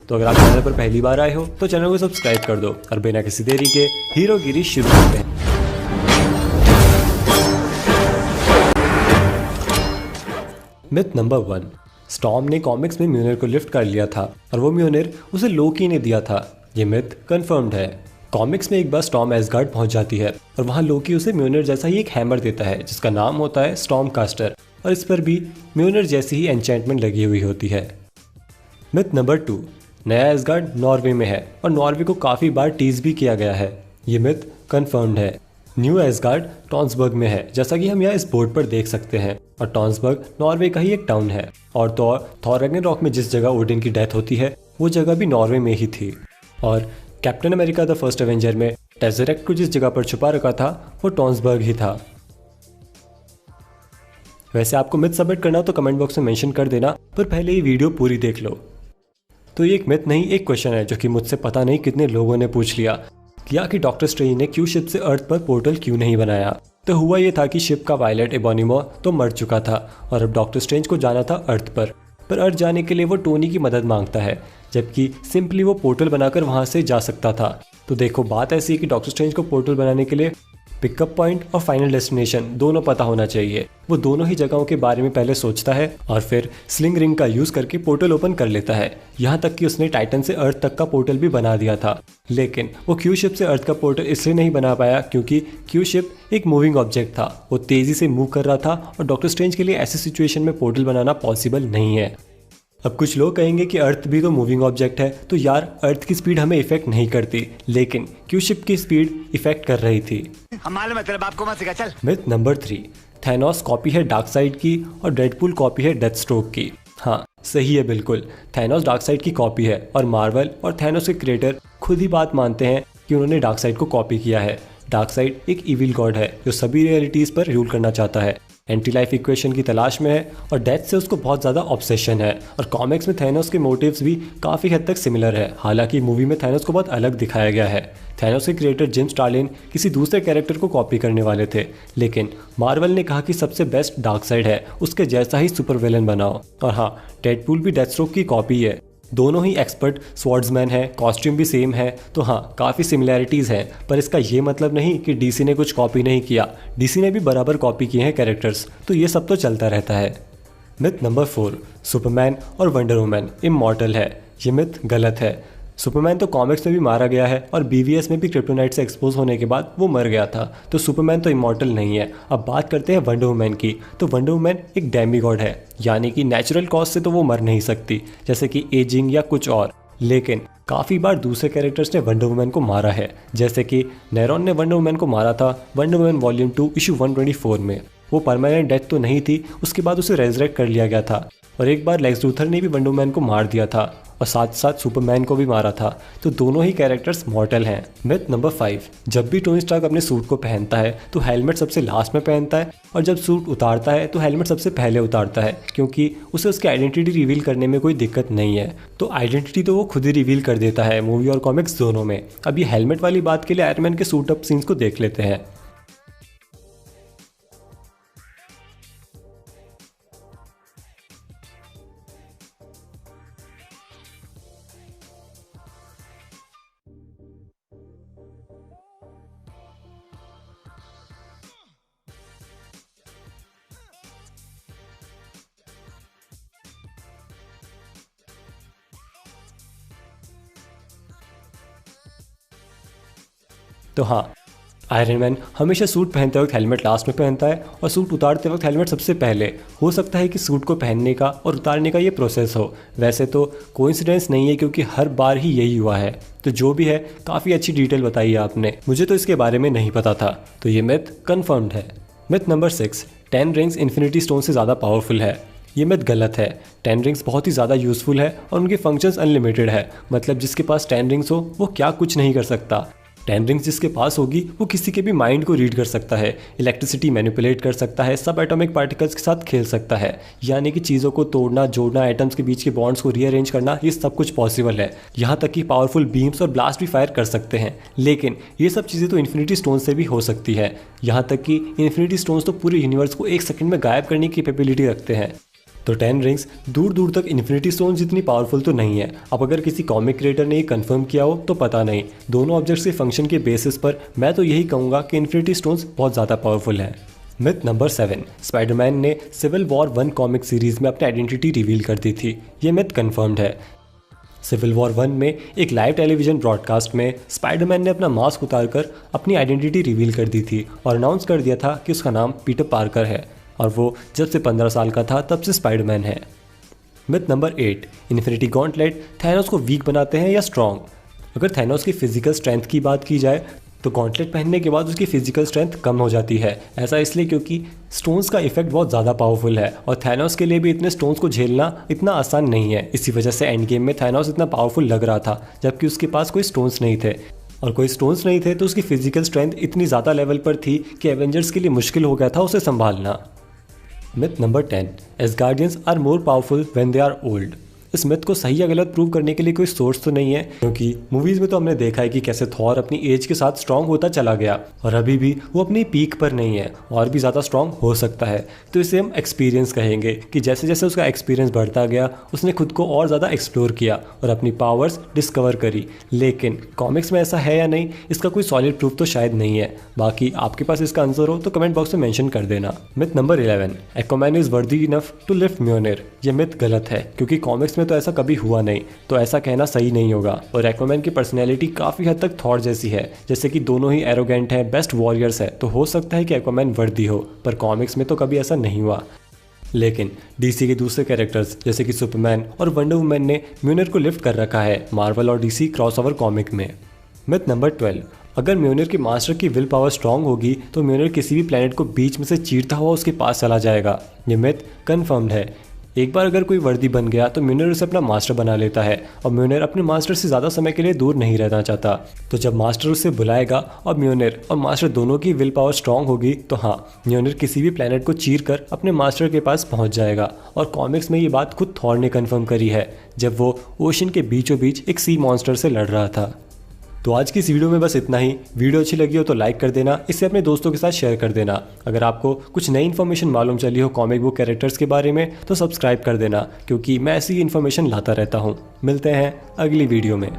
तो अगर आप चैनल पर पहली बार आए हो तो चैनल को सब्सक्राइब कर दो और बिना किसी देरी के हीरोगिरी शुरू करते हैं। मिथ नंबर 1, स्टॉर्म ने कॉमिक्स में म्योनिर को लिफ्ट कर लिया था और वो म्योनिर उसे लोकी ने दिया था। ये मिथ कंफर्म्ड है। कॉमिक्स में एक बार स्टॉर्म एसगार्ड पहुंच जाती है और वहां लोकी उसे म्योनिर जैसा ही एक हैमर देता है जिसका नाम होता है स्टॉर्म कास्टर, और इस पर भी म्योनिर जैसी ही एन्चेंटमेंट लगी हुई होती है। मिथ नंबर 2, नया एसगार्ड नॉर्वे में है और नॉर्वे को काफ़ी बार टीज भी किया गया है। ये मिथ कंफर्म्ड है। न्यू एसगार्ड टॉन्सबर्ग में है, जैसा कि हम यहाँ इस बोर्ड पर देख सकते हैं, और टॉन्सबर्ग नॉर्वे का ही एक टाउन है। और थॉर रैग्नारॉक में जिस जगह ओडिन की डेथ होती है वो जगह भी नॉर्वे में ही थी। और captain America the first Avenger में टेज़रेक्ट को जिस जगह पर छुपा रखा था वो टॉन्सबर्ग ही था। वैसे आपको मिथ सबमिट करना तो कमेंट बॉक्स में मेंशन कर देना, पर पहले ये वीडियो पूरी देख लो। तो ये एक मिथ नहीं, एक क्वेश्चन है जो कि मुझसे पता नहीं कितने लोगों ने पूछ लिया कि डॉक्टर स्ट्रेंज ने क्यों शिप से अर्थ पर पोर्टल क्यों नहीं बनाया। तो हुआ ये था कि शिप का पायलट एबोनिमो तो मर चुका था और अब डॉक्टर स्ट्रेंज को जाना था अर्थ पर अर्थ जाने के लिए वो टोनी की मदद मांगता है, जबकि सिंपली वो पोर्टल बनाकर वहां से जा सकता था। तो देखो, बात ऐसी है कि डॉक्टर स्ट्रेंज को पोर्टल बनाने के लिए पिकअप पॉइंट और फाइनल डेस्टिनेशन दोनों पता होना चाहिए। वो दोनों ही जगहों के बारे में पहले सोचता है और फिर स्लिंग रिंग का यूज करके पोर्टल ओपन कर लेता है। यहाँ तक कि उसने टाइटन से अर्थ तक का पोर्टल भी बना दिया था, लेकिन वो क्यू शिप से अर्थ का पोर्टल इसलिए नहीं बना पाया क्योंकि क्यू शिप एक मूविंग ऑब्जेक्ट था, वो तेजी से मूव कर रहा था और डॉक्टर स्ट्रेंज के लिए ऐसी सिचुएशन में पोर्टल बनाना पॉसिबल नहीं है। अब कुछ लोग कहेंगे कि अर्थ भी तो मूविंग ऑब्जेक्ट है, तो यार अर्थ की स्पीड हमें इफेक्ट नहीं करती, लेकिन क्यू शिप की स्पीड इफेक्ट कर रही थी। मतलब आपको मत सिखा, चल। मिथ नंबर 3, थैनोस कॉपी है डार्कसाइड की और डेडपूल कॉपी है डेथस्ट्रोक की। हाँ, सही है बिल्कुल, थैनोस डार्कसाइड की कॉपी है और मार्वल और थैनोस के क्रिएटर खुद ही बात मानते हैं कि उन्होंने डार्कसाइड को कॉपी किया है। डार्कसाइड एक इविल गॉड है जो सभी रियलिटीज पर रूल करना चाहता है, एंटी लाइफ इक्वेशन की तलाश में है और डेथ से उसको बहुत ज़्यादा ऑब्सेशन है। और कॉमिक्स में थैनोस के मोटिव्स भी काफ़ी हद तक सिमिलर है, हालांकि मूवी में थैनोस को बहुत अलग दिखाया गया है। थैनोस के क्रिएटर जिम स्टालिन किसी दूसरे कैरेक्टर को कॉपी करने वाले थे, लेकिन मार्वल ने कहा कि सबसे बेस्ट डार्कसाइड है, उसके जैसा ही सुपर विलन बनाओ। और हाँ, डेडपूल भी डेथस्ट्रोक की कॉपी है, दोनों ही एक्सपर्ट स्वॉर्ड्समैन है, कॉस्ट्यूम भी सेम है, तो हाँ काफ़ी सिमिलैरिटीज़ हैं। पर इसका ये मतलब नहीं कि डीसी ने कुछ कॉपी नहीं किया, डीसी ने भी बराबर कॉपी किए हैं कैरेक्टर्स, तो ये सब तो चलता रहता है। मिथ नंबर 4, सुपरमैन और वंडर वुमन इमॉर्टल है। ये मिथ गलत है। सुपरमैन तो कॉमिक्स में भी मारा गया है और बीवीएस में भी क्रिप्टोनाइट से एक्सपोज होने के बाद वो मर गया था, तो सुपरमैन तो इमॉर्टल नहीं है। अब बात करते हैं वंडर वुमन की, तो वंडर वुमन एक डेमीगॉड है, यानी कि नेचुरल कॉज से तो वो मर नहीं सकती, जैसे कि एजिंग या कुछ और। लेकिन काफ़ी बार दूसरे कैरेक्टर्स ने वंडर वुमन को मारा है, जैसे कि नेरॉन ने वंडर वुमन को मारा था वंडर वुमन वॉल्यूम 2 इशू 124 में। वो परमानेंट डेथ तो नहीं थी, उसके बाद उसे रेजरेक्ट कर लिया गया था। और एक बार लेक्स लूथर ने भी वंडर वुमन को मार दिया था और साथ साथ सुपरमैन को भी मारा था, तो दोनों ही कैरेक्टर्स मॉर्टल हैं। मिथ नंबर 5, जब भी टोनी स्टार्क अपने सूट को पहनता है तो हेलमेट सबसे लास्ट में पहनता है, और जब सूट उतारता है तो हेलमेट सबसे पहले उतारता है, क्योंकि उसे उसकी आइडेंटिटी रिवील करने में कोई दिक्कत नहीं है। तो आइडेंटिटी तो वो खुद ही रिवील कर देता है मूवी और कॉमिक्स दोनों में। अब ये हेलमेट वाली बात के लिए आयरन मैन के सूट अप सीन्स को देख लेते हैं। तो हाँ, आयरन मैन हमेशा सूट पहनते वक्त हेलमेट लास्ट में पहनता है और सूट उतारते वक्त हेलमेट सबसे पहले। हो सकता है कि सूट को पहनने का और उतारने का ये प्रोसेस हो, वैसे तो कोइंसिडेंस नहीं है क्योंकि हर बार ही यही हुआ है। तो जो भी है, काफ़ी अच्छी डिटेल बताई है आपने, मुझे तो इसके बारे में नहीं पता था, तो ये मिथ कन्फर्म्ड है। Myth number 6, 10 rings infinity stone से ज़्यादा पावरफुल है। ये मिथ गलत है। 10 रिंग्स बहुत ही ज़्यादा यूजफुल है और उनके फंक्शंस अनलिमिटेड है, मतलब जिसके पास 10 रिंग्स हो वो क्या कुछ नहीं कर सकता। 10 रिंग्स जिसके पास होगी वो किसी के भी माइंड को रीड कर सकता है, इलेक्ट्रिसिटी मैनिपुलेट कर सकता है, सब एटॉमिक पार्टिकल्स के साथ खेल सकता है, यानी कि चीज़ों को तोड़ना, जोड़ना, एटम्स के बीच के बॉन्ड्स को रीअरेंज करना, ये सब कुछ पॉसिबल है। यहाँ तक कि पावरफुल बीम्स और ब्लास्ट भी फायर कर सकते हैं। लेकिन ये सब चीज़ें तो इन्फिनिटी स्टोन से भी हो सकती है। यहाँ तक कि इन्फिनिटी स्टोन्स तो पूरे यूनिवर्स को 1 सेकंड में गायब करने की कैपेबिलिटी रखते हैं। तो 10 रिंग्स दूर दूर तक इन्फिनिटी स्टोन जितनी पावरफुल तो नहीं है। अब अगर किसी कॉमिक क्रिएटर ने ये कंफर्म किया हो तो पता नहीं। दोनों ऑब्जेक्ट्स के फंक्शन के बेसिस पर मैं तो यही कहूँगा कि इन्फिनिटी स्टोन्स बहुत ज़्यादा पावरफुल हैं। मिथ नंबर 7, स्पाइडरमैन ने सिविल वॉर 1 कॉमिक सीरीज में अपनी आइडेंटिटी रिवील कर दी थी। ये मिथ कंफर्म्ड है। सिविल वॉर 1 में एक लाइव टेलीविजन ब्रॉडकास्ट में स्पाइडरमैन ने अपना मास्क उतारकर अपनी आइडेंटिटी रिवील कर दी थी और अनाउंस कर दिया था कि उसका नाम पीटर पार्कर है और वो जब से 15 साल का था तब से स्पाइडरमैन है। Myth number 8, infinity gauntlet Thanos को वीक बनाते हैं या स्ट्रॉन्ग। अगर थैनोस की फिजिकल स्ट्रेंथ की बात की जाए तो गॉन्टलेट पहनने के बाद उसकी फिजिकल स्ट्रेंथ कम हो जाती है। ऐसा इसलिए क्योंकि स्टोन्स का इफेक्ट बहुत ज़्यादा पावरफुल है और थैनोस के लिए भी इतने स्टोन्स को झेलना इतना आसान नहीं है। इसी वजह से एंड गेम में थैनोस इतना पावरफुल लग रहा था जबकि उसके पास कोई स्टोन्स नहीं थे, और कोई स्टोन्स नहीं थे तो उसकी फिजिकल स्ट्रेंथ इतनी ज़्यादा लेवल पर थी कि एवेंजर्स के लिए मुश्किल हो गया था उसे संभालना। Myth number 10, Asgardians are more powerful when they are old. इस मिथ को सही या गलत प्रूव करने के लिए कोई सोर्स तो नहीं है, क्योंकि मूवीज में तो हमने देखा है कि कैसे थॉर अपनी एज के साथ स्ट्रांग होता चला गया और अभी भी वो अपनी पीक पर नहीं है और भी ज़्यादा स्ट्रांग हो सकता है। तो इसे हम एक्सपीरियंस कहेंगे कि जैसे जैसे उसका एक्सपीरियंस बढ़ता गया उसने खुद को और ज़्यादा एक्सप्लोर किया और अपनी पावर्स डिस्कवर करी। लेकिन कॉमिक्स में ऐसा है या नहीं, इसका कोई सॉलिड प्रूफ तो शायद नहीं है। बाकी आपके पास इसका आंसर हो तो कमेंट बॉक्स में मेंशन कर देना। Myth number 11, Aquaman is worthy enough to lift म्योनिर। ये मिथ गलत है क्योंकि कॉमिक्स में तो ऐसा कभी हुआ नहीं, तो ऐसा कहना सही नहीं होगा। और एक्वामैन की पर्सनैलिटी काफ़ी हद तक थॉर जैसी है, जैसे कि दोनों ही एरोगेंट हैं, बेस्ट वॉरियर्स है, तो हो सकता है कि एक्वामैन वर्दी हो, पर कॉमिक्स में तो कभी ऐसा नहीं हुआ। लेकिन डीसी के दूसरे कैरेक्टर्स जैसे कि सुपरमैन और वंडर वुमन ने म्योनिर को लिफ्ट कर रखा है मार्वल और डीसी क्रॉसओवर कॉमिक में। मिथ नंबर 12, अगर म्योनिर के मास्टर की विल पावर स्ट्रांग होगी तो म्योनिर किसी भी प्लेनेट को बीच में से चीरता हुआ उसके पास चला जाएगा। ये मिथ कन्फर्म्ड है। एक बार अगर कोई वर्दी बन गया तो म्योनिर उसे अपना मास्टर बना लेता है और म्योनिर अपने मास्टर से ज़्यादा समय के लिए दूर नहीं रहना चाहता। तो जब मास्टर उसे बुलाएगा और म्योनिर और मास्टर दोनों की विल पावर स्ट्रांग होगी तो हाँ, म्योनिर किसी भी प्लेनेट को चीर कर अपने मास्टर के पास पहुंच जाएगा। और कॉमिक्स में ये बात खुद थॉर ने कन्फर्म करी है जब वो ओशन के बीचों बीच एक सी मॉन्स्टर से लड़ रहा था। तो आज की इस वीडियो में बस इतना ही। वीडियो अच्छी लगी हो तो लाइक कर देना, इसे अपने दोस्तों के साथ शेयर कर देना। अगर आपको कुछ नई इन्फॉर्मेशन मालूम चली हो कॉमिक बुक कैरेक्टर्स के बारे में तो सब्सक्राइब कर देना, क्योंकि मैं ऐसी इन्फॉर्मेशन लाता रहता हूँ। मिलते हैं अगली वीडियो में।